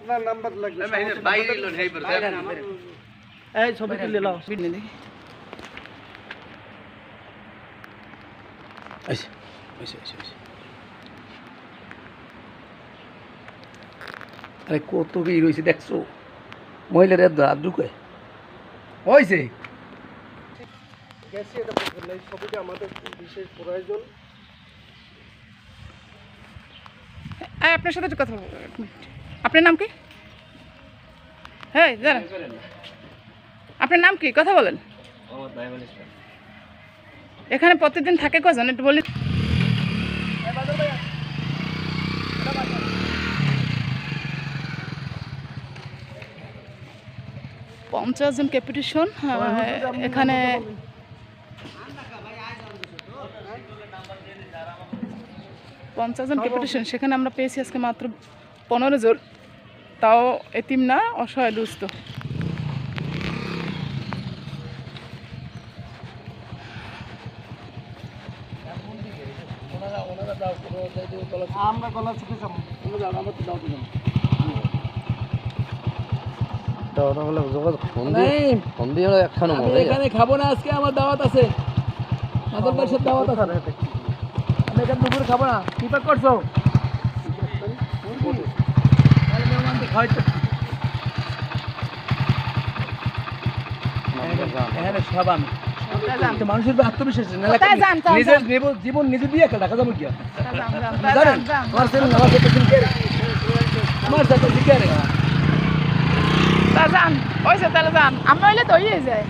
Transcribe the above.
না নাম্বার লাগবে এই ছবি তুলে লাও দেখি আরে কত কি রয়েছে দেখছো মহিলার হাত ঢুকে হয়েছে গেছি এটা বলবেন না, এই ছবিটা আমাদের বিশেষ প্রয়োজন। আপনার সাথে একটু কথা বলবো এক মিনিট আপনার নাম কি হ্যাঁ জানেন আপনার নাম কি কথা বলেন এখানে প্রতিদিন থাকে কজন একটু বলি 50 জন ক্যাপিটেশন এখানে 50 জন ক্যাপিটেশন সেখানে আমরা পেয়েছি আজকে মাত্র 15 জন তাও এতিম না অসহায় দুস্থ আমরা গলা চুকে যাবো আমার তো দাও এখানে খাবো না আজকে আমার দাওয়াত আছে মাদল ভাইয়ের সাথে দাওয়াত আছে আমি এখানে দুপুরে খাবো না কি পাক করছো এখানে সব আমি মানুষের আত্মবিশ্বাস নিজের জীবন নিজে দিয়ে একটা দেখা যাবো কি জানেন আমার সাথে যান ওই তাহলে যান আমরা হইলে তো হয়ে যায়